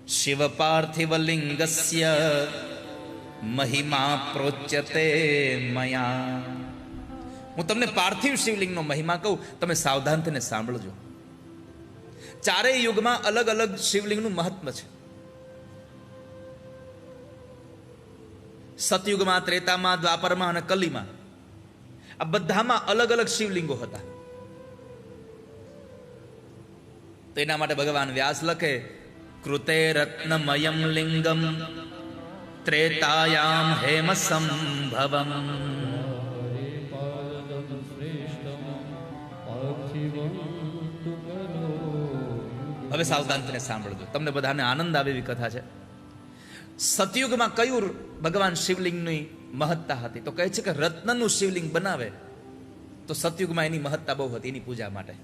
શિવ પાર્થિવલિંગસ્ય મહિમા પ્રોચ્યતે મયા. હું તમને પાર્થિવ શિવલિંગનો મહિમા કહું, તમે સાવધાન થઈને સાંભળજો. ચારેય યુગમાં અલગ અલગ શિવલિંગનું મહત્વ છે. સતયુગમાં, ત્રેતામાં, દ્વાપરમાં અને કલીમાં આ બધામાં અલગ અલગ શિવલિંગો હતા. તો એના માટે ભગવાન વ્યાસ લખે, કૃતે રત્નમયમ લિંગમ ત્રેતાયામ હેમ સંભવમ. હવે સાવધાન થઈને સાંભળજો, તમને બધાને આનંદ આવે એવી કથા છે. સતયુગમાં કયું ભગવાન શિવલિંગની મહત્તા હતી? તો કહે છે કે રત્નનું શિવલિંગ બનાવે તો સતયુગમાં એની મહત્તા બહુ હતી, એની પૂજા માટે.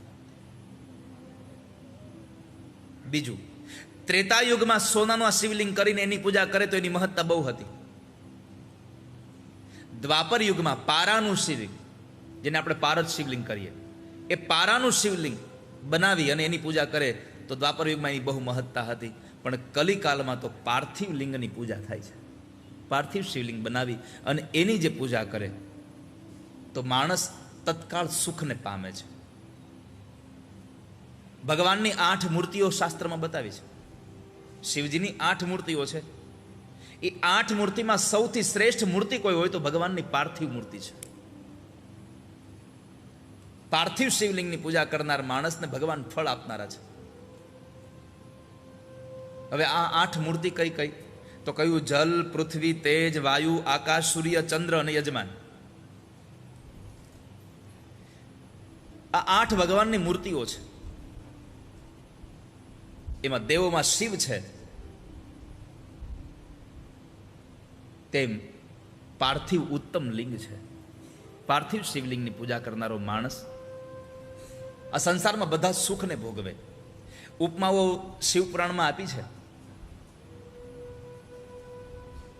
બીજું, ત્રેતાયુગમાં સોનાનું આ શિવલિંગ કરીને એની પૂજા કરે તો એની મહત્તા બહુ હતી. દ્વાપર યુગમાં પારાનું શિવલિંગ, જેને આપણે પારદ શિવલિંગ કરીએ, એ પારાનું શિવલિંગ બનાવી અને એની પૂજા કરે તો દ્વાપર યુગમાં એની બહુ મહત્તા હતી. પણ કલિકાલમાં તો પાર્થિવ લિંગની પૂજા થાય છે. પાર્થિવ શિવલિંગ બનાવી અને એની જે પૂજા કરે તો માણસ તત્કાળ સુખને પામે છે. ભગવાનની 8 મૂર્તિઓ શાસ્ત્રમાં બતાવી છે. શિવજીની 8 મૂર્તિઓ છે. એ 8 મૂર્તિમાં સૌથી શ્રેષ્ઠ મૂર્તિ કોઈ હોય તો ભગવાનની પાર્થિવ મૂર્તિ છે. પાર્થિવ શિવલિંગની પૂજા કરનાર માણસને ભગવાન ફળ આપનારા છે. હવે આ 8 મૂર્તિ કઈ કઈ? તો કયું? જલ, પૃથ્વી, તેજ, વાયુ, આકાશ, સૂર્ય, ચંદ્ર અને યજમાન. આ 8 ભગવાનની મૂર્તિઓ છે. એમાં દેવોમાં શિવ છે, તેમ પાર્થિવ ઉત્તમ લિંગ છે. પાર્થિવ શિવલિંગની પૂજા કરનારો માણસ આ સંસારમાં બધા સુખને ભોગવે. ઉપમાઓ શિવપુરાણમાં આપી છે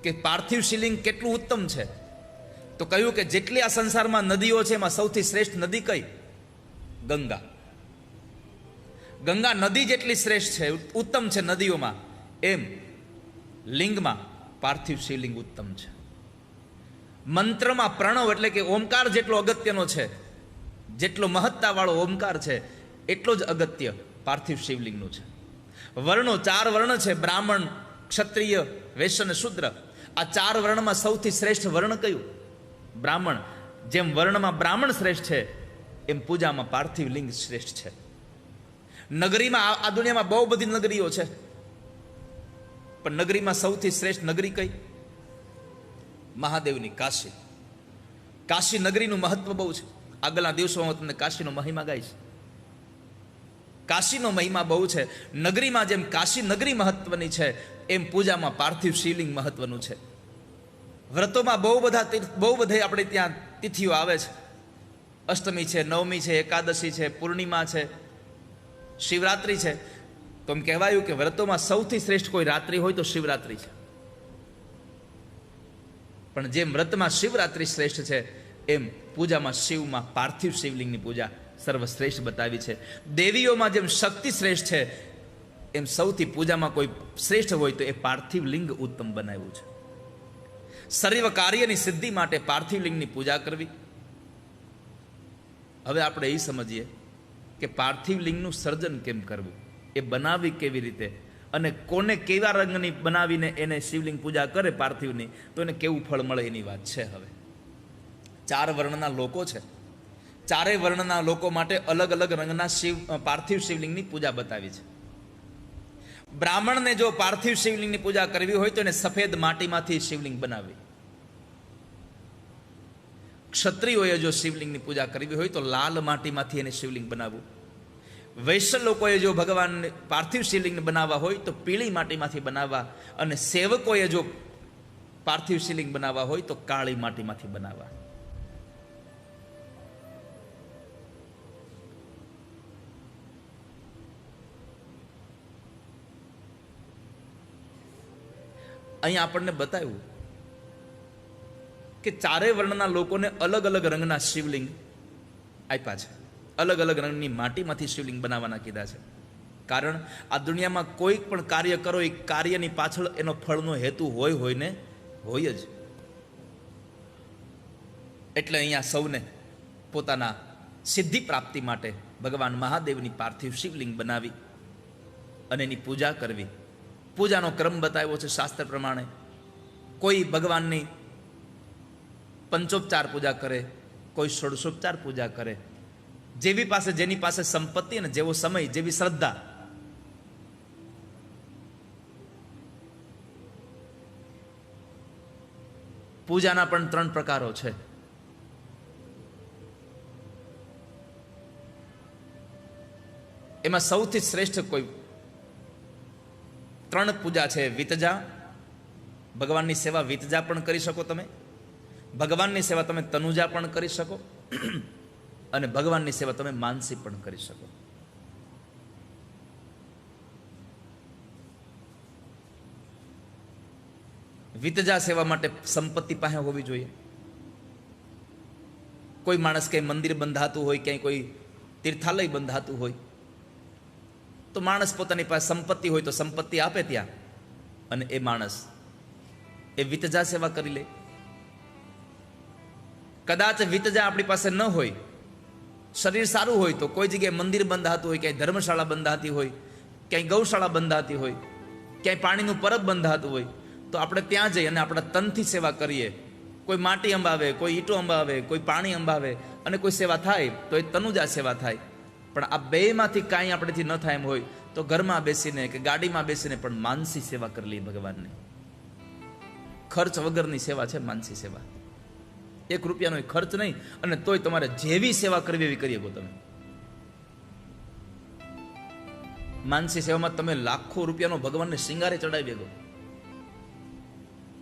કે પાર્થિવ શિવલિંગ કેટલું ઉત્તમ છે. તો કહ્યું કે જેટલી આ સંસારમાં નદીઓ છે એમાં સૌથી શ્રેષ્ઠ નદી કઈ? ગંગા. ગંગા નદી જેટલી શ્રેષ્ઠ છે, ઉત્તમ છે નદીઓમાં, એમ લિંગમાં પાર્થિવ શિવલિંગ ઉત્તમ છે. મંત્રમાં પ્રણવ એટલે કે ઓમકાર જેટલો અગત્યનો છે, જેટલો મહત્તા વાળો ઓમકાર છે એટલો જ અગત્ય પાર્થિવ શિવલિંગનું છે. વર્ણો 4 વર્ણ છે, બ્રાહ્મણ, ક્ષત્રિય, વૈશ્ય અને શૂદ્ર. આ 4 વર્ણમાં સૌથી શ્રેષ્ઠ વર્ણ કયું? બ્રાહ્મણ. જેમ વર્ણમાં બ્રાહ્મણ શ્રેષ્ઠ છે એમ પૂજામાં પાર્થિવ લિંગ શ્રેષ્ઠ છે. નગરીમાં આ દુનિયામાં બહુ બધી નગરીઓ છે, પણ નગરીમાં સૌથી શ્રેષ્ઠ નગરી કઈ? મહાદેવની કાશી. કાશી નગરીનું મહત્વ બહુ છે. આગળના દિવસોમાં તમને કાશીનો મહિમા ગાઈશ. કાશીનો મહિમા બહુ છે. નગરીમાં જેમ કાશી નગરી મહત્વની છે એમ પૂજામાં પાર્થિવ શિવલિંગ મહત્વનું છે. વ્રતોમાં બહુ બધે આપણે ત્યાં તિથિઓ આવે છે. અષ્ટમી છે, નવમી છે, એકાદશી છે, પૂર્ણિમા છે, શિવરાત્રિ છે. તો એમ કહેવાયું કે વ્રતોમાં સૌથી શ્રેષ્ઠ કોઈ રાત્રિ હોય તો શિવરાત્રિ છે. પણ જેમ વ્રતમાં શિવરાત્રિ શ્રેષ્ઠ છે એમ પૂજામાં શિવમાં પાર્થિવ શિવલિંગની પૂજા સર્વશ્રેષ્ઠ બતાવી છે. દેવીઓમાં જેમ શક્તિ શ્રેષ્ઠ છે એમ સૌથી પૂજામાં કોઈ શ્રેષ્ઠ હોય તો એ પાર્થિવ લિંગ ઉત્તમ બનાવ્યું છે. સર્વ કાર્યની સિદ્ધિ માટે પાર્થિવ લિંગની પૂજા કરવી. હવે આપણે એ સમજીએ કે પાર્થિવ લિંગનું સર્જન કેમ કરવું, એ બનાવવી કેવી રીતે, અને કોને કેવા રંગની બનાવીને એને શિવલિંગ પૂજા કરે પાર્થિવની તો એને કેવું ફળ મળે એની વાત છે. હવે 4 વર્ણના લોકો છે. 4 વર્ણના લોકો માટે અલગ અલગ રંગના પાર્થિવ શિવલિંગની પૂજા બતાવી છે. બ્રાહ્મણને જો પાર્થિવ શિવલિંગની પૂજા કરવી હોય તો એને સફેદ માટીમાંથી શિવલિંગ બનાવવી. ક્ષત્રિયોએ જો શિવલિંગની પૂજા કરવી હોય તો લાલ માટીમાંથી એને શિવલિંગ બનાવવું. વૈશ્ય લોકોએ જો ભગવાન પાર્થિવ શિવલિંગ બનાવવા હોય તો પીળી માટીમાંથી બનાવવા, અને સેવકોએ જો પાર્થિવ શિવલિંગ બનાવવા હોય તો કાળી માટીમાંથી બનાવવા. અહીં આપણને બતાવ્યું કે 4 વર્ણના લોકોને અલગ અલગ રંગના શિવલિંગ આપ્યા છે. અલગ અલગ રંગની માટીમાંથી શિવલિંગ બનાવવાના કીધા છે. કારણ આ દુનિયામાં કોઈ પણ કાર્ય કરો એ કાર્યની પાછળ એનો ફળનો હેતુ હોય ને હોય જ. એટલે અહીંયા સૌને પોતાના સિદ્ધિ પ્રાપ્તિ માટે ભગવાન મહાદેવની પાર્થિવ શિવલિંગ બનાવી અને એની પૂજા કરવી. પૂજાનો ક્રમ બતાવ્યો છે શાસ્ત્ર પ્રમાણે. કોઈ ભગવાનની પંચોપચાર પૂજા કરે, કોઈ ષોડશોપચાર પૂજા કરે. જેની પાસે સંપત્તિ અને જેવો સમય, જેવી શ્રદ્ધા. પૂજાના પણ 3 પ્રકારો છે. એમાં સૌથી શ્રેષ્ઠ કોઈ 3 પૂજા છે. વિતજા, ભગવાનની સેવા વિતજા પણ કરી શકો તમે. ભગવાનની સેવા તમે તનુજા પણ કરી શકો અને ભગવાનની સેવા તમે માનસી પણ કરી શકો. વિતજા સેવા માટે સંપત્તિ પાસે હોવી જોઈએ. કોઈ માણસ ક્યાંય મંદિર બંધાતું હોય, ક્યાંય કોઈ તીર્થાલય બંધાતું હોય તો માણસ પોતાની પાસે સંપત્તિ હોય તો સંપત્તિ આપે ત્યાં, અને એ માણસ એ વિતજા સેવા કરી લે. કદાચ વિતજા આપણી પાસે ન હોય, શરીર સારું હોય તો કોઈ જગ્યાએ મંદિર બંધાતું હોય, ક્યાંય ધર્મશાળા બંધાતી હોય, ક્યાંય ગૌશાળા બંધાતી હોય, ક્યાંય પાણીનું પરબ બંધાતું હોય તો આપણે ત્યાં જઈ અને આપણા તનથી સેવા કરીએ. કોઈ માટી અંબાવે, કોઈ ઈંટો અંબાવે, કોઈ પાણી અંબાવે અને કોઈ સેવા થાય તો એ તનુજા સેવા થાય. પણ આ બેમાંથી કાંઈ આપણેથી ન થાય એમ હોય તો ઘરમાં બેસીને કે ગાડીમાં બેસીને પણ માનસી સેવા કરી લઈએ ભગવાનને. ખર્ચ વગરની સેવા છે માનસી સેવા. 1 રૂપિયાનો ખર્ચ નહીં, અને તોય તમારે જેવી સેવા કરવી એવી કરી શકો તમે. માનસી સેવામાં તમે લાખો રૂપિયાનો ભગવાનને શિંગારે ચડાવી શકો.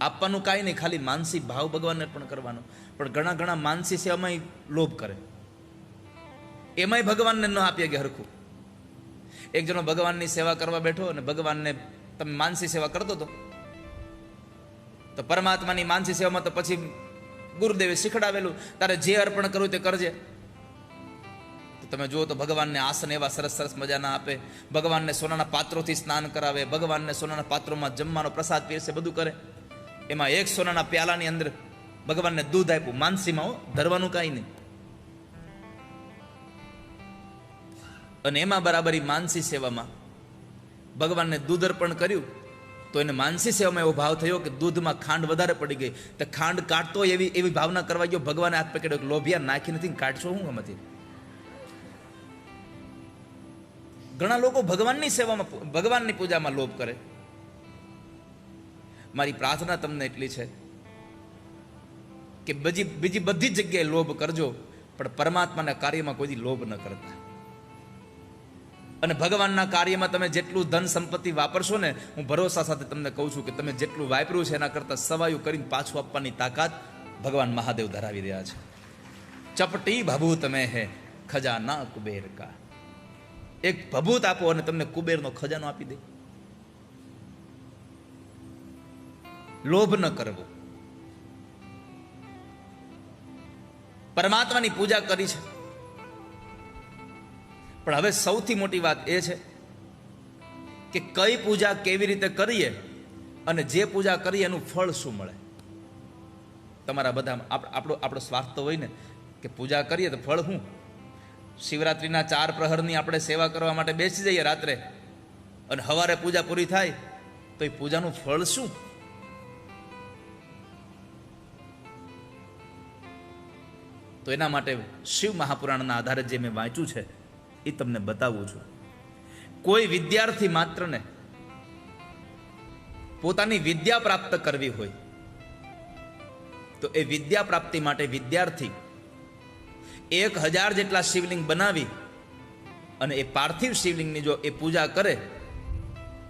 આપવાનું કાંઈ નહીં, ખાલી માનસી ભાવ ભગવાનને પણ કરવાનો. પણ ઘણા માનસી સેવામાં લોભ કરે, એમાંય ભગવાનને ન આપીએ કે હરખું. એક જણો ભગવાનની સેવા કરવા બેઠો અને ભગવાનને તમે માનસી સેવા કરતો હતો તો પરમાત્માની માનસી સેવામાં તો પછી ગુરુદેવે શીખડાવેલું તારે જે અર્પણ કરવું તે કરજે. તો તમે જુઓ તો ભગવાનને આસન એવા સરસ મજાના આપે, ભગવાનને સોનાના પાત્રોથી સ્નાન કરાવે, ભગવાનને સોનાના પાત્રોમાં જમવાનો પ્રસાદ પીરસે, બધું કરે. એમાં 1 સોનાના પ્યાલાની અંદર ભગવાનને દૂધ આપ્યું, માનસીમાં ધરવાનું કાંઈ નહીં. અને એમાં બરાબરી માનસી સેવામાં ભગવાનને દૂધ અર્પણ કર્યું તો એને માનસી સેવામાં એવો ભાવ થયો કે દૂધમાં ખાંડ વધારે પડી ગઈ. તો ખાંડ કાઢતો એવી ભાવના કરવા ગયો. ભગવાને હાથ પકડ્યો, લોભિયા નાખી નથી, કાઢશો હું એમાંથી. ઘણા લોકો ભગવાનની સેવામાં, ભગવાનની પૂજામાં લોભ કરે. મારી પ્રાર્થના તમને એટલી છે કે બીજી બધી જગ્યાએ લોભ કરજો, પણ પરમાત્માના કાર્યમાં કોઈ લોભ ન કરતા. અને ભગવાનના કાર્યમાં તમે જેટલું ધન સંપત્તિ વાપરશો ને, હું ભરોસા સાથે તમને કહું છું કે તમે જેટલું વાપર્યું છે એના કરતાં સવાયું કરીને પાછું આપવાની તાકાત ભગવાન મહાદેવ ધરાવી રહ્યા છે. ચપટી ભભૂત મેં હે ખજાના કુબેર કા. એક ભભૂત આપો અને તમને કુબેરનો ખજાનો આપી દે. લોભ ન કરવો. પરમાત્માની પૂજા કરી છે, પણ હવે સૌથી મોટી વાત એ છે કે કઈ પૂજા કેવી રીતે કરીએ અને જે પૂજા કરીએ એનું ફળ શું મળે. તમારા બધા આપણો સ્વાર્થ તો હોય ને કે પૂજા કરીએ તો ફળ શું. શિવરાત્રિના 4 પ્રહરની આપણે સેવા કરવા માટે બેસી જઈએ રાત્રે, અને સવારે પૂજા પૂરી થાય તો એ પૂજાનું ફળ શું. તો એના માટે શિવ મહાપુરાણના આધારે જે મેં વાંચ્યું છે એ તમને બતાવું છું. કોઈ વિદ્યાર્થી માત્રને પોતાની વિદ્યા પ્રાપ્ત કરવી હોય તો એ વિદ્યા પ્રાપ્તિ માટે વિદ્યાર્થી 1000 જેટલા શિવલિંગ બનાવી અને એ પાર્થિવ શિવલિંગની જો એ પૂજા કરે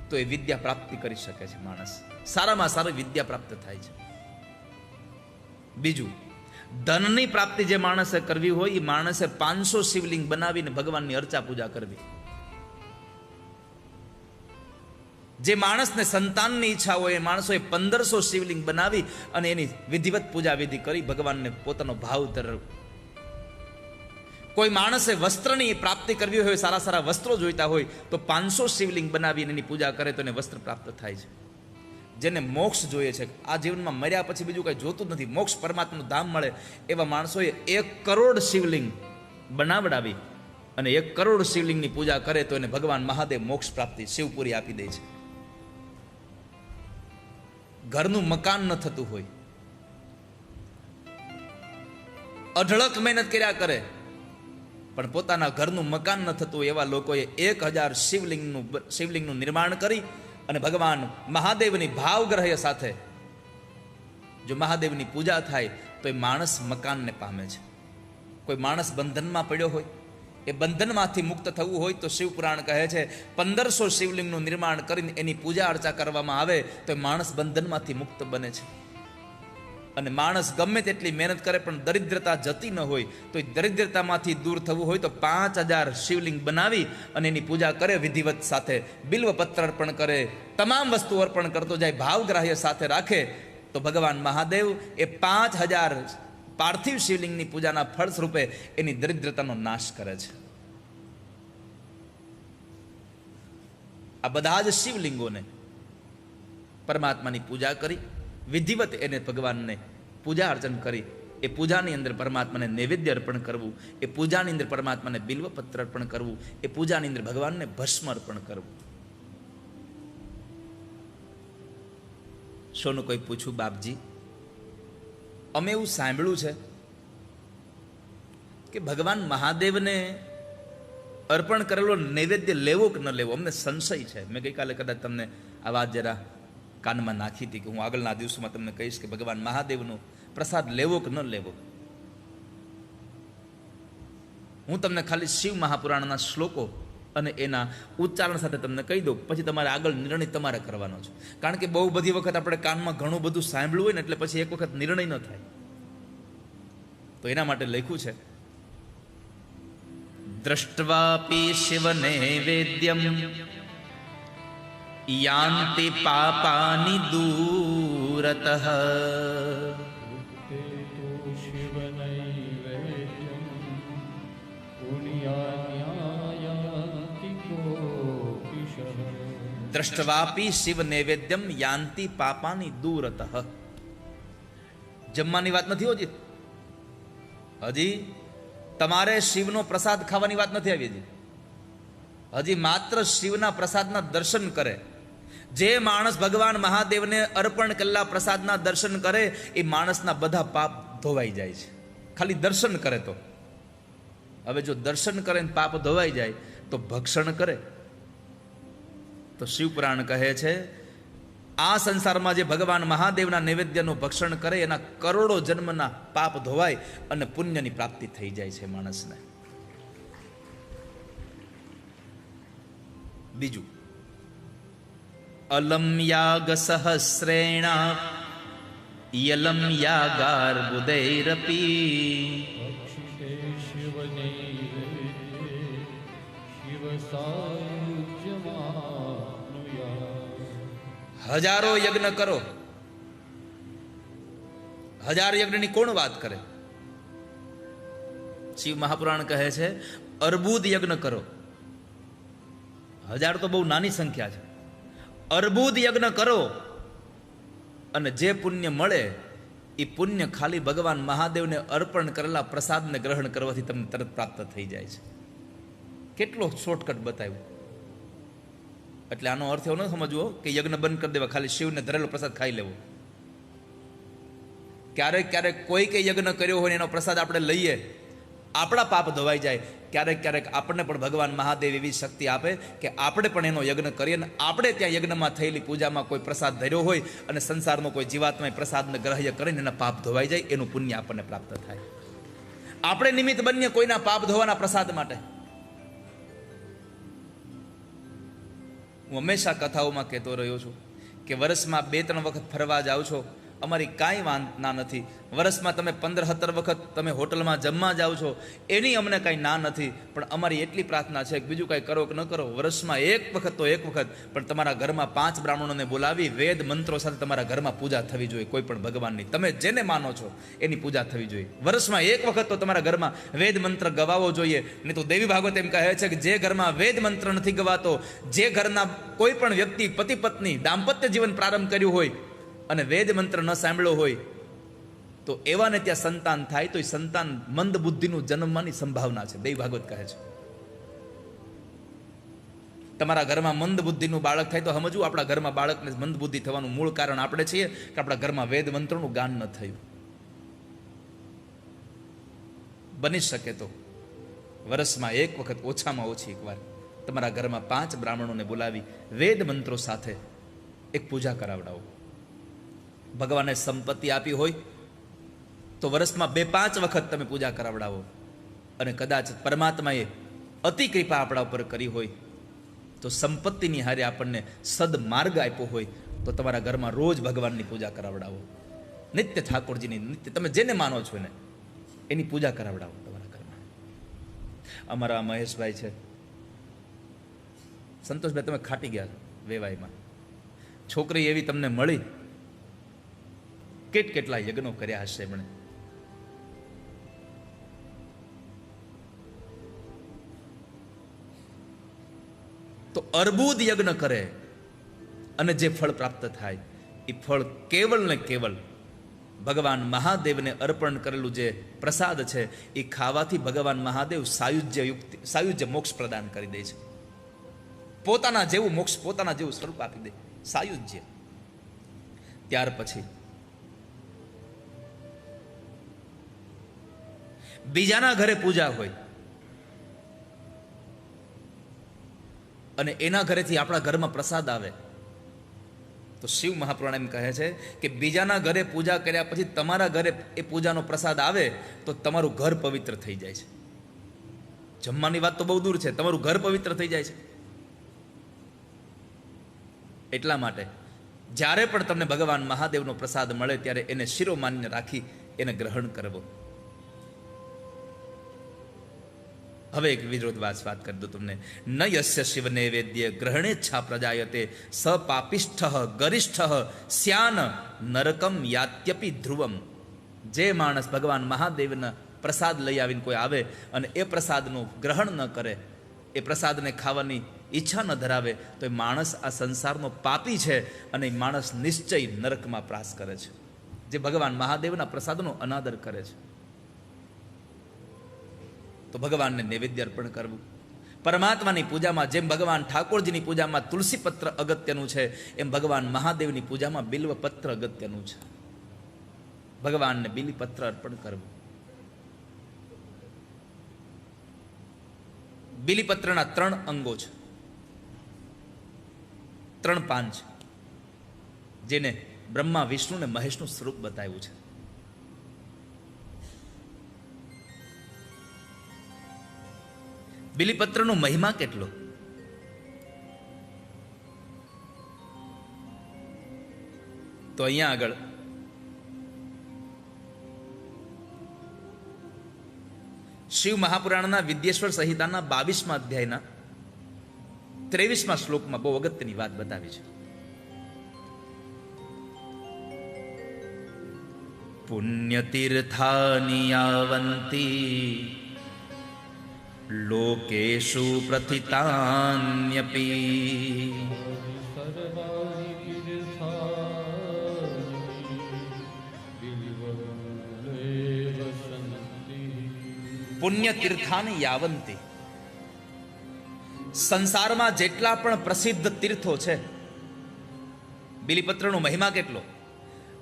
તો એ વિદ્યા પ્રાપ્તિ કરી શકે છે. માણસ સારામાં સારી વિદ્યા પ્રાપ્ત થાય છે. બીજું, ધનની પ્રાપ્તિ જે માણસે કરવી હોય એ માણસે 500 શિવલિંગ બનાવીને ભગવાનની અર્ચા પૂજા કરવી. જે માણસને સંતાનની ઈચ્છા હોય એ માણસોએ 1500 શિવલિંગ બનાવી અને એની વિધિવત પૂજા વિધિ કરી ભગવાનને પોતાનો ભાવ ધરવો. કોઈ માણસે વસ્ત્રની પ્રાપ્તિ કરવી હોય, સારા સારા વસ્ત્રો જોઈતા હોય તો 500 શિવલિંગ બનાવીને એની પૂજા કરે તો એને વસ્ત્ર પ્રાપ્ત થાય છે. જેને મોક્ષ જોઈએ છે, આ જીવનમાં મર્યા પછી બીજું કંઈ જોતું જ નથી, મોક્ષ પરમાત્માનું ધામ મળે, એવા માણસોએ 1 કરોડ શિવલિંગ બનાવડાવી અને 1 કરોડ શિવલિંગની પૂજા કરે તો એને ભગવાન મહાદેવ મોક્ષ પ્રાપ્તિ શિવપુરી આપી દે છે. ઘરનું મકાન ન થતું હોય, અઢળક મહેનત કર્યા કરે પણ પોતાના ઘરનું મકાન ન થતું એવા લોકોએ 1000 શિવલિંગનું નિર્માણ કરી અને ભગવાન મહાદેવની ભાવગ્રહ્ય સાથે જો મહાદેવની પૂજા થાય તો એ માણસ મકાનને પામે છે. કોઈ માણસ બંધનમાં પડ્યો હોય, એ બંધનમાંથી મુક્ત થવું હોય તો શિવપુરાણ કહે છે 1500 શિવલિંગનું નિર્માણ કરીને એની પૂજા અર્ચા કરવામાં આવે તો એ માણસ બંધનમાંથી મુક્ત બને છે. અને માણસ ગમે તેટલી મહેનત કરે પણ દરિદ્રતા જતી ન હોય તો એ દરિદ્રતામાંથી દૂર થવું હોય તો 5000 શિવલિંગ બનાવી અને એની પૂજા કરે વિધિવત સાથે, બિલ્વપત્ર અર્પણ કરે, તમામ વસ્તુ અર્પણ કરતો જાય, ભાવગ્રાહ્ય સાથે રાખે તો ભગવાન મહાદેવ એ 5000 પાર્થિવ શિવલિંગની પૂજાના ફળ સ્વરૂપે એની દરિદ્રતાનો નાશ કરે છે. આ બધા જ શિવલિંગોને પરમાત્માની પૂજા કરી વિધિવત એને ભગવાનને પૂજા અર્ચન કરી એ પૂજાની અંદર પરમાત્માને નૈવેદ્ય અર્પણ કરવું, એ પૂજાની અંદર પરમાત્માને બિલ્વપત્ર અર્પણ કરવું, એ પૂજાની અંદર ભગવાનને ભસ્મ અર્પણ કરવું. શોનું કોઈ પૂછું, બાપજી અમે એવું સાંભળ્યું છે કે ભગવાન મહાદેવને અર્પણ કરેલો નૈવેદ્ય લેવો કે ન લેવો, અમને સંશય છે. મેં ગઈકાલે કદાચ તમને આ વાત જરા કાનમાં નાખી હતી કે હું આગળના દિવસોમાં તમને કહીશ કે ભગવાન મહાદેવનો પ્રસાદ લેવો કે ન લેવો. હું તમને ખાલી શિવ મહાપુરાણના શ્લોકો અને એના ઉચ્ચારણ સાથે તમને કહી દઉં, પછી તમારે આગળ નિર્ણય તમારે કરવાનો છે. કારણ કે બહુ બધી વખત આપણે કાનમાં ઘણું બધું સાંભળ્યું હોય ને એટલે પછી એક વખત નિર્ણય ન થાય. તો એના માટે લખ્યું છે, દ્રષ્ટવાપી શિવ નૈવેદ્યમ યાન્તિ પાપાની દૂરતઃ. દ્રષ્ટવાપી શિવ નૈવેદ્યમ યાન્તિ પાપાની દૂરતઃ. જમવાની વાત નથી હોતી, હજી તમારે શિવનો પ્રસાદ ખાવાની વાત નથી આવી. હજી માત્ર શિવના પ્રસાદના દર્શન કરે. જે માણસ ભગવાન મહાદેવને અર્પણ કરેલા પ્રસાદના દર્શન કરે એ માણસના બધા પાપ ધોવાઈ જાય છે, ખાલી દર્શન કરે તો. હવે જો દર્શન કરે ને પાપ ધોવાઈ જાય તો ભક્ષણ કરે તો શિવપુરાણ કહે છે આ સંસારમાં જે ભગવાન મહાદેવના નૈવેદ્યનું ભક્ષણ કરે એના કરોડો જન્મના પાપ ધોવાય અને પુણ્યની પ્રાપ્તિ થઈ જાય છે માણસને. બીજું, અલમ યાગ સહસ્રેણ યલમ યાગાર્બુદૈરપી. હજારો યજ્ઞ કરો. 1000 યજ્ઞની કોણ વાત કરે? શિવ મહાપુરાણ કહે છે અર્બુદ યજ્ઞ કરો. 1000 તો બહુ નાની સંખ્યા છે. અર્બુદ યજ્ઞ કરો અને જે પુણ્ય મળે એ પુણ્ય ખાલી ભગવાન મહાદેવને અર્પણ કરેલા પ્રસાદને ગ્રહણ કરવાથી તમને તરત પ્રાપ્ત થઈ જાય છે. કેટલો શોર્ટકટ બતાવ્યો. એટલે આનો અર્થ એવો ન સમજવો કે યજ્ઞ બંધ કરી દેવા, ખાલી શિવને ધરેલો પ્રસાદ ખાઈ લેવો. ક્યારેક ક્યારેક કોઈ કે યજ્ઞ કર્યો હોય એનો પ્રસાદ આપણે લઈએ, આપણા પાપ ધોવાઈ જાય. ક્યારેક ક્યારેક આપણને પણ ભગવાન મહાદેવ એવી શક્તિ આપે કે આપણે પણ એનો યજ્ઞ કરીએ અને આપણે ત્યાં યજ્ઞમાં થયેલી પૂજામાં કોઈ પ્રસાદ ધર્યો હોય અને સંસારનો કોઈ જીવાત્મા પ્રસાદને ગ્રહ્ય કરીને એના પાપ ધોવાઈ જાય, એનું પુણ્ય આપણને પ્રાપ્ત થાય. આપણે નિમિત્ત બનીએ કોઈના પાપ ધોવાના પ્રસાદ માટે. હું હંમેશા કથાઓમાં કહેતો રહ્યો છું કે વર્ષમાં 2-3 વખત ફરવા જાઓ છો અમારી કાંઈ ના નથી. વર્ષમાં તમે 15-17 વખત તમે હોટલમાં જમવા જાઓ છો, એની અમને કાંઈ ના નથી. પણ અમારી એટલી પ્રાર્થના છે કે બીજું કાંઈ કરો કે ન કરો, વર્ષમાં એક વખત તો એક વખત પણ તમારા ઘરમાં 5 બ્રાહ્મણોને બોલાવી વેદ મંત્રો સાથે તમારા ઘરમાં પૂજા થવી જોઈએ. કોઈ પણ ભગવાનની તમે જેને માનો છો એની પૂજા થવી જોઈએ. વર્ષમાં એક વખત તો તમારા ઘરમાં વેદ મંત્ર ગવાવો જોઈએ. નહીં તો દેવી ભાગવત એમ કહે છે કે જે ઘરમાં વેદ મંત્ર નથી ગવાતો, જે ઘરના કોઈ પણ વ્યક્તિ પતિ પત્ની દાંપત્ય જીવન પ્રારંભ કર્યું હોય અને વેદ મંત્ર ન સાંભળ્યો હોય તો એવાને ત્યાં સંતાન થાય તો એ સંતાન મંદ બુદ્ધિનું જન્મવાની સંભાવના છે. દેવી ભાગવત કહે છે તમારા ઘરમાં મંદ બુદ્ધિનું બાળક થાય તો સમજવું આપણા ઘરમાં બાળકને મંદ બુદ્ધિ થવાનું મૂળ કારણ આપણે છીએ કે આપણા ઘરમાં વેદ મંત્રનું ગાન ન થયું. બની શકે તો વર્ષમાં એક વખત, ઓછામાં ઓછી એકવાર તમારા ઘરમાં 5 બ્રાહ્મણોને બોલાવી વેદ મંત્રો સાથે એક પૂજા કરાવડાવો. ભગવાને સંપત્તિ આપી હોય તો વર્ષમાં 2-5 વખત તમે પૂજા કરાવડાવો. અને કદાચ પરમાત્માએ અતિ કૃપા આપણા ઉપર કરી હોય તો સંપત્તિની હારે આપણને સદમાર્ગ આપ્યો હોય તો તમારા ઘરમાં રોજ ભગવાનની પૂજા કરાવડાવો. નિત્ય ઠાકોરજીની, નિત્ય તમે જેને માનો છો એને એની પૂજા કરાવડાવો તમારા ઘરમાં. અમારા મહેશભાઈ છે, સંતોષભાઈ તમે ખાટી ગયા વેવાઈમાં, છોકરી એવી તમને મળી, કેટલા યજ્ઞો કર્યા હશે એમણે. તો અર્બુદ યજ્ઞ કરે અને જે ફળ પ્રાપ્ત થાય એ ફળ કેવલ ને કેવલ ભગવાન મહાદેવને અર્પણ કરેલું જે પ્રસાદ છે એ ખાવાથી ભગવાન મહાદેવ સાયુજ્ય મોક્ષ પ્રદાન કરી દે છે. પોતાના જેવું મોક્ષ, પોતાના જેવું સ્વરૂપ આપી દે, સાયુજ્ય. ત્યાર પછી બીજાના ઘરે પૂજા હોય અને એના ઘરેથી આપણા ઘરમાં પ્રસાદ આવે તો શિવ મહાપુરાણ એમ કહે છે કે બીજાના ઘરે પૂજા કર્યા પછી તમારા ઘરે એ પૂજાનો પ્રસાદ આવે તો તમારું ઘર પવિત્ર થઈ જાય છે. જમવાની વાત તો બહુ દૂર છે, તમારું ઘર પવિત્ર થઈ જાય છે. એટલા માટે જ્યારે પણ તમને ભગવાન મહાદેવનો પ્રસાદ મળે ત્યારે એને શિરોમાન્ય રાખી એને ગ્રહણ કરવો. હવે એક વિરોધવાસ વાત કરી દો તમને. ન યસ્ય શિવ નૈવેદ્ય ગ્રહણેચ્છા પ્રજાયતે સ પાપિષ્ઠ ગરિષ્ઠ સ્યાન નરકમ યાત્યપી ધ્રુવમ. જે માણસ ભગવાન મહાદેવના પ્રસાદ લઈ આવીને કોઈ આવે અને એ પ્રસાદનું ગ્રહણ ન કરે, એ પ્રસાદને ખાવાની ઈચ્છા ન ધરાવે તો એ માણસ આ સંસારનો પાપી છે અને એ માણસ નિશ્ચય નરકમાં પ્રાસ કરે છે, જે ભગવાન મહાદેવના પ્રસાદનો અનાદર કરે છે. તો ભગવાનને નૈવેદ્ય અર્પણ કરવું. પરમાત્માની પૂજામાં જેમ ભગવાન ઠાકોરજીની પૂજામાં તુલસીપત્ર અગત્યનું છે એમ ભગવાન મહાદેવની પૂજામાં બિલ્વપત્ર અગત્યનું છે. ભગવાનને બિલીપત્ર અર્પણ કરવું. બિલીપત્રના 3 અંગો છે, 3 પાન છે, જેને બ્રહ્મા વિષ્ણુ ને મહેશનું સ્વરૂપ બતાવ્યું છે. બિલીપત્રનો મહિમા કેટલો! તો અહીંયા આગળ શિવ મહાપુરાણના વિદ્યેશ્વર સંહિતાના 22મા અધ્યાયના 23મા શ્લોકમાં બહુ અગત્યની વાત બતાવી છે. પુણ્યતીર્થાની યાવંતી લોકેશુ પ્રથિતાન્યપી. પુણ્ય તીર્થાની યાવંતી. સંસારમાં જેટલા પણ પ્રસિદ્ધ તીર્થો છે, બિલીપત્રનો મહિમા કેટલો!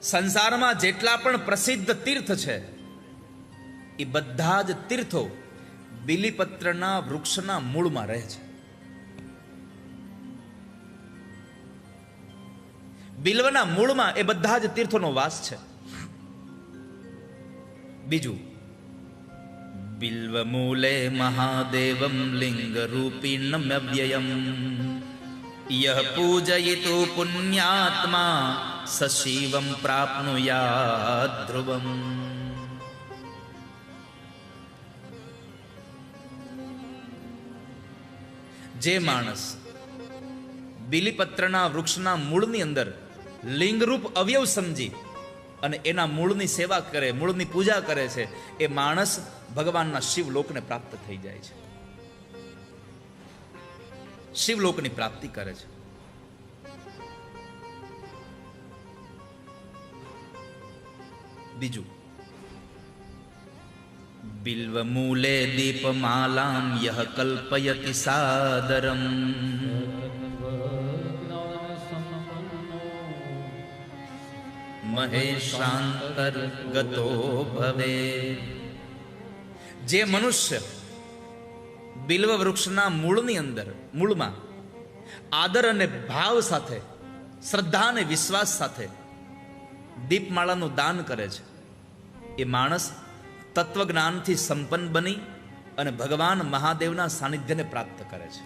સંસારમાં જેટલા પણ પ્રસિદ્ધ તીર્થ છે એ બધા જ તીર્થો બિલીપત્રના વૃક્ષના મૂળમાં રહે છે. બિલ્વના મૂળમાં એ બધા જ તીર્થોનો વાસ છે. બીજું, બિલ્વ મૂલે મહાદેવમ લિંગ રૂપીણમ અવ્યયમ. યહ પૂજયિતુ પુણ્યાત્મા સશિવમ પ્રાપ્નુયાત ધ્રુવમ. જે માણસ બિલીપત્રના વૃક્ષના મૂળની અંદર લિંગરૂપ અવયવ સમજી અને એના મૂળની સેવા કરે, મૂળની પૂજા કરે છે, એ માણસ ભગવાનના શિવલોકને પ્રાપ્ત થઈ જાય છે, શિવલોકની પ્રાપ્તિ કરે છે. બીજું, બિલ્વમૂલે દીપમાલામ યહ કલ્પયતિ સાદરમ. મહેશાંતર્ગતો ભવે. જે મનુષ્ય બિલ્વ વૃક્ષના મૂળની અંદર, મૂળમાં આદર અને ભાવ સાથે, શ્રદ્ધા અને વિશ્વાસ સાથે દીપમાળાનું દાન કરે છે, એ માણસ તત્વજ્ઞાનથી સંપન્ન બની અને ભગવાન મહાદેવના સાનિધ્યને પ્રાપ્ત કરે છે.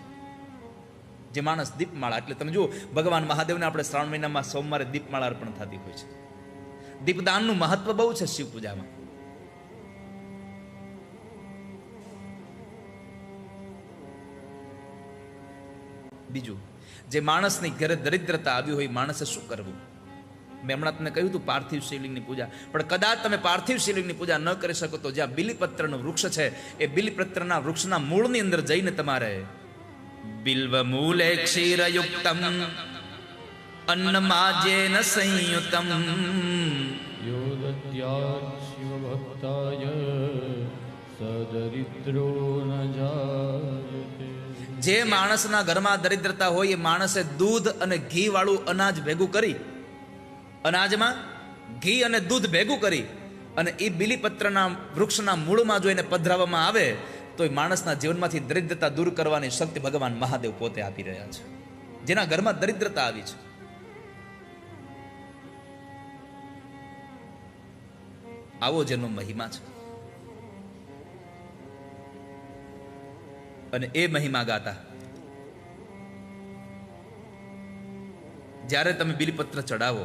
જે માણસ દીપમાળા, એટલે તમે જુઓ, ભગવાન મહાદેવને આપણે શ્રાવણ મહિનામાં સોમવારે દીપમાળા અર્પણ થતી હોય છે. દીપદાનનું મહત્વ બહુ છે શિવ પૂજામાં. બીજું, જે માણસની ઘરે દરિદ્રતા આવી હોય, માણસે શું કરવું? મેં હમણાં તમને કહ્યું હતું પાર્થિવ શિવલિંગની પૂજા, પણ કદાચ તમે પાર્થિવ શિવલિંગની પૂજા ન કરી શકો તો જ્યાં બિલીપત્રનું વૃક્ષ છે, એ બિલીપત્રના વૃક્ષના મૂળની અંદર જઈને તમારે બિલ્વ મૂલે ક્ષીરયુક્તમ અન્નમાજેન સંયુતમ યોદત્યાત શિવભક્તાય સદરિદ્રો ન જાયતે. જે માણસના ઘરમાં દરિદ્રતા હોય, એ માણસે દૂધ અને ઘી વાળું અનાજ ભેગું કરી, અનાજમાં ઘી અને દૂધ ભેગું કરી અને એ બિલીપત્રના વૃક્ષના મૂળમાં જો એને પધરાવવામાં આવે તો એ માણસના જીવનમાંથી દરિદ્રતા દૂર કરવાની શક્તિ ભગવાન મહાદેવ પોતે આપી રહ્યા છે. જેના ઘરમાં દરિદ્રતા આવી છે, આવો જેનો મહિમા છે. અને એ મહિમા ગાતા જ્યારે તમે બિલીપત્ર ચડાવો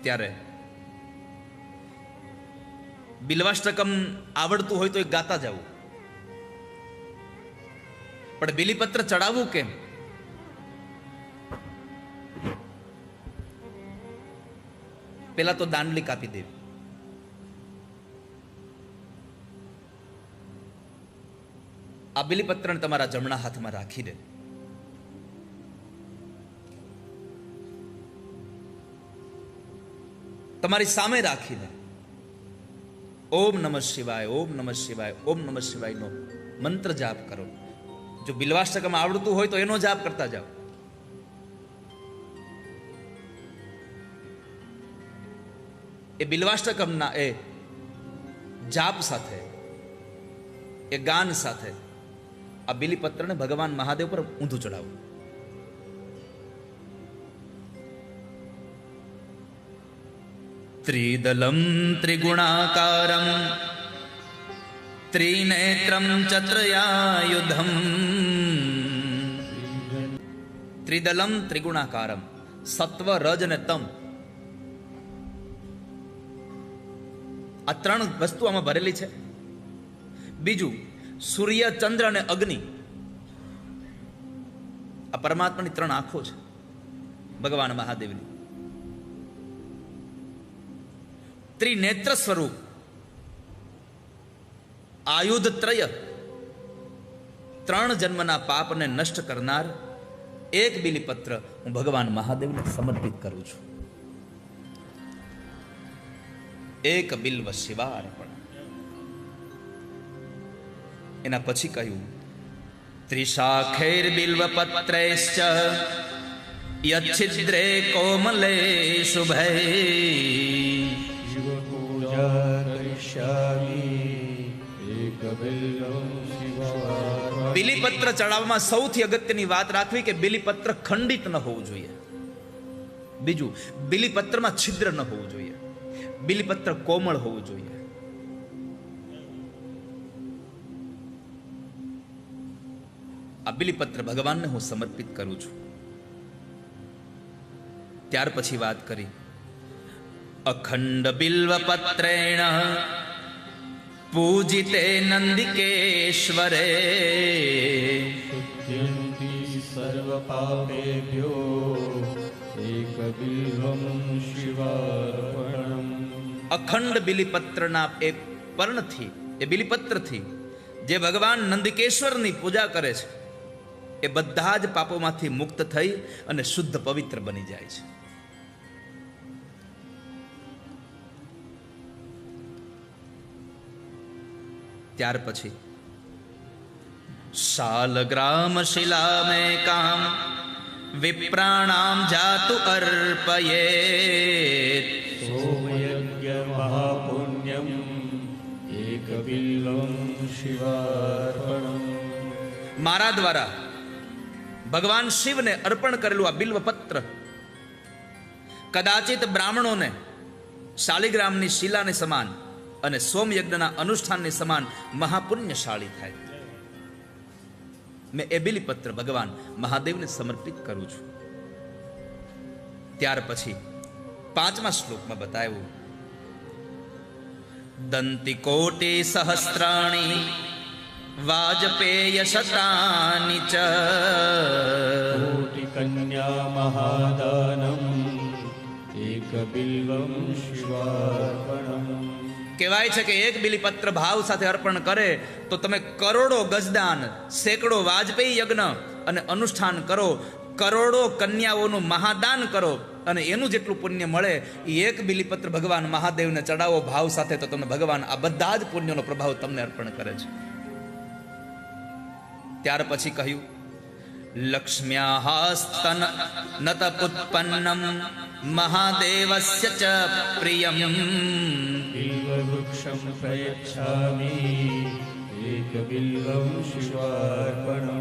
ત્યારે બિલ્વાષ્ટકમ આવડતું હોય તો એ ગાતા જવું, પણ બિલીપત્ર ચડાવવું કેમ? પેલા તો દાંડલી કાપી દેવી, આ બિલીપત્રને તમારા જમણા હાથમાં રાખીને તમારી સામે રાખીને ઓમ નમઃ શિવાય, ઓમ નમઃ શિવાય, ઓમ નમઃ શિવાય નો મંત્ર જાપ કરો. જો બિલ્વાષ્ટકમ આવડતું હોય તો એનો જાપ કરતા જાઓ. એ બિલ્વાષ્ટકમના એ જાપ સાથે, એ ગાન સાથે આ બિલીપત્રને ભગવાન મહાદેવ પર ઊંધું ચડાવો. ત્રિદલમ ત્રિગુણાકારમ ત્રિનેત્રમ ચત્રયાયુધમ. ત્રિદલમ ત્રિગુણાકારમ, સત્વ, રજ અને તમ, આ ત્રણ વસ્તુ આમાં ભરેલી છે. બીજું, સૂર્ય, ચંદ્ર અને અગ્નિ, આ પરમાત્માની ત્રણ આંખો છે ભગવાન મહાદેવની. ત્રિનેત્ર સ્વરૂપ, આયુધ ત્રય, ત્રણ જન્મના પાપને નષ્ટ કરનાર એક બિલીપત્ર હું ભગવાન મહાદેવને સમર્પિત કરું છું. એક બિલ્વ શિવાર્પણ. એના પછી કહ્યું ત્રિશાખૈર બિલ્વ પત્રૈશ્ચ યચ્છિદ્રે કોમલે શુભે. બિલીપત્ર ચડાવવામાં સૌથી અગત્યની વાત રાખવી કે બિલીપત્ર ખંડિત ન હોવું જોઈએ. બીજું, બિલીપત્રમાં છિદ્ર ન હોવું જોઈએ. બિલીપત્ર કોમળ હોવું જોઈએ. આ આ બિલીપત્ર ભગવાનને હું સમર્પિત કરું છું. ત્યાર પછી વાત કરી અખંડ બિલ્વપત્રેણ પૂજિતે નંદિકેશ્વરે શુદ્ધ્યંતિ સર્વ પાપેભ્યો એકબિલ્વં શિવાર્પણમ. અખંડ બિલીપત્રના એ પર્ણથી, એ બિલીપત્રથી જે ભગવાન નંદિકેશ્વરની પૂજા કરે છે એ બધા જ પાપોમાંથી મુક્ત થઈ અને શુદ્ધ પવિત્ર બની જાય છે. ત્યાર પછી શાલગ્રામ શિલા મે કામ વિપ્રાણામ જાતુ અર્પયેત. સોમયજ્ઞ મહાપુણ્યમ એકબિલ્વં શિવાર્પણમ. મારા દ્વારા ભગવાન શિવને અર્પણ કરેલું આ બિલ્વપત્ર કદાચિત બ્રાહ્મણોને શાલિગ્રામની શિલાને સમાન અને સોમયજ્ઞના અનુષ્ઠાનની સમાન મહાપુણ્યશાળી થાય. મેં એ બિલીપત્ર ભગવાન મહાદેવને સમર્પિત કરું છું. ત્યાર પછી 5મા શ્લોકમાં બતાવ્યું દંતિકોટિ સહસ્રાણી વાજપેય શતાની ચ કોટિ કન્યા મહાદાનમ એકબિલ્વં શિવાર્પણમ. કહેવાય છે કે એક બિલીપત્ર ભાવ સાથે અર્પણ કરે તો તમે કરોડો ગજદાન, સેંકડો વાજપેયી યજ્ઞ અને અનુષ્ઠાન કરો, કરોડો કન્યાઓનું મહાદાન કરો અને એનું જેટલું પુણ્ય મળે એ એક બિલીપત્ર ભગવાન મહાદેવને ચડાવો ભાવ સાથે, તો તમને ભગવાન આ બધા જ પુણ્યનો પ્રભાવ તમને અર્પણ કરે છે. ત્યાર પછી કહ્યું લક્ષ્મ્યાસ્તન નત ઉત્પન્નમ મહાદેવસ્ય ચ પ્રિયમ. બિલ્વવૃક્ષં પ્રયચ્છામિ એકબિલ્વં શિવાર્પણમ.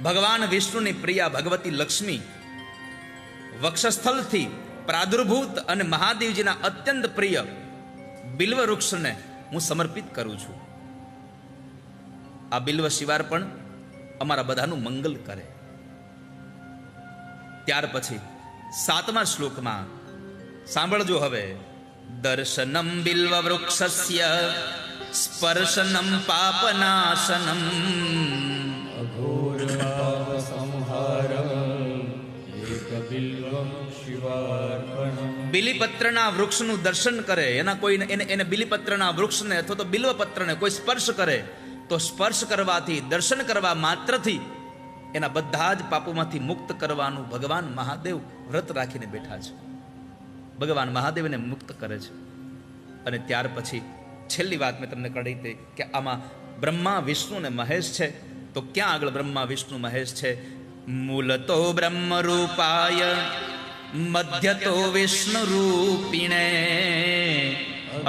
ભગવાન વિષ્ણુની પ્રિયા ભગવતી લક્ષ્મી વક્ષસ્થલથી પ્રાદુર્ભૂત અને મહાદેવજીના અત્યંત પ્રિય બિલ્વ વૃક્ષને હું સમર્પિત કરું છું. આ બિલ્વ શિવાર્પણ અમારા બધાનું મંગલ કરે. ત્યાર પછી 7મા શ્લોકમાં સાંભળજો હવે દર્શનમ બિલ્વ વૃક્ષસ્ય સ્પર્શનમ પાપનાશનમ. અઘોર પાપ સંહારમ એકબિલ્વં શિવાર્પણમ. બિલીપત્રના વૃક્ષનું દર્શન કરે, એના કોઈ એને બિલીપત્રના વૃક્ષને અથવા તો બિલ્વપત્રને કોઈ સ્પર્શ કરે તો સ્પર્શ કરવાથી, દર્શન કરવા માત્રથી એના બધા જ પાપોમાંથી મુક્ત કરવાનું ભગવાન મહાદેવ વ્રત રાખીને બેઠા છે. ભગવાન મહાદેવને મુક્ત કરે છે. અને ત્યાર પછી છેલ્લી વાત મેં તમને કહી હતી કે આમાં બ્રહ્મા વિષ્ણુ ને મહેશ છે. તો ક્યાં આગળ બ્રહ્મા વિષ્ણુ મહેશ છે? મૂલતો બ્રહ્મ રૂપાય મધ્યતો વિષ્ણુ રૂપિણે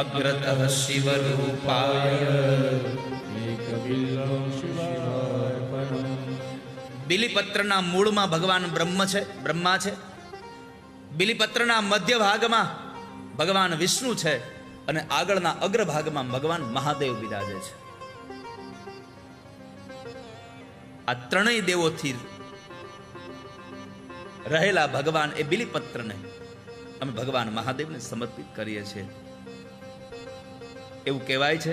અગ્રતઃ શિવ રૂપાય. એકબિલ્વં શિવાર્પણમ. બિલીપત્રના મૂળમાં ભગવાન બ્રહ્મા છે. બિલીપત્રના મધ્ય ભાગમાં ભગવાન વિષ્ણુ છે અને આગળના અગ્રભાગમાં ભગવાન મહાદેવ બિરાજે છે. આ ત્રણેય દેવોથી રહેલા ભગવાન એ બિલીપત્રને અમે ભગવાન મહાદેવને સમર્પિત કરીએ છીએ. એવું કહેવાય છે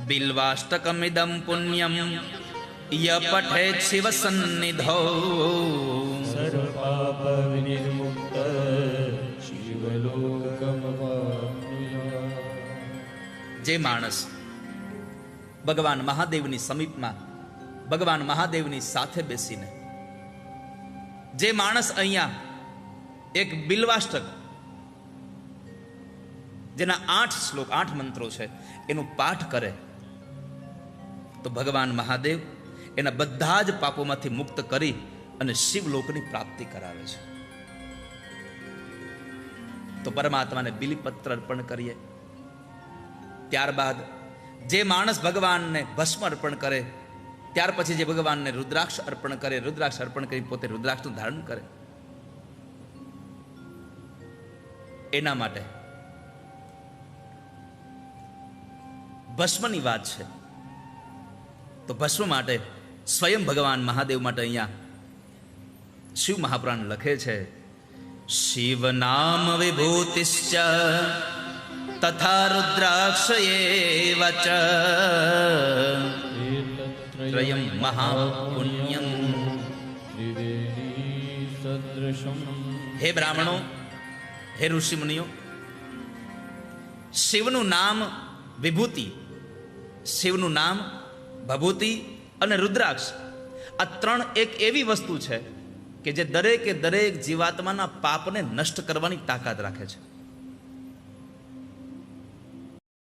બિલ્વાષ્ટકમિદમ પુણ્યમ ય પઠેત શિવ સન્નિધૌ. સર્વ પાપ વિનિર્મુક્ત શિવલોકમવાપ્નુયાત. જે માણસ ભગવાન મહાદેવની સમીપમાં, ભગવાન મહાદેવની સાથે બેસીને, જે માણસ અહીંયા એક બિલ્વાષ્ટક જેના 8 શ્લોક 8 મંત્રો છે એનું પાઠ કરે તો ભગવાન મહાદેવ એના બધા જ પાપોમાંથી મુક્ત કરી અને શિવલોકની પ્રાપ્તિ કરાવે છે. તો પરમાત્માને બિલીપત્ર અર્પણ કરીએ. ત્યારબાદ જે માણસ ભગવાનને ભસ્મ અર્પણ કરે, ત્યાર પછી જે ભગવાનને રુદ્રાક્ષ અર્પણ કરે, રુદ્રાક્ષ અર્પણ કરી પોતે રુદ્રાક્ષનું ધારણ કરે, એના માટે ભસ્મની વાત છે. તો ભસ્મ માટે સ્વયં ભગવાન મહાદેવ માટે અહીંયા શિવ મહાપુરાણ લખે છે, શિવ નામ વિભૂતિશ્ચ તથા રુદ્રાક્ષ એવ ચ ત્રયમ મહાપુણ્યમ. ત્રિવેદી સદૃશમ. હે બ્રાહ્મણો, હે ઋષિમુનિઓ, શિવનું નામ વિભૂતિ, શિવનું નામ ભભૂતિ અને રુદ્રાક્ષ, આ ત્રણ એક એવી વસ્તુ છે કે જે દરેકે દરેક જીવાત્માના પાપને નષ્ટ કરવાની તાકાત રાખે છે.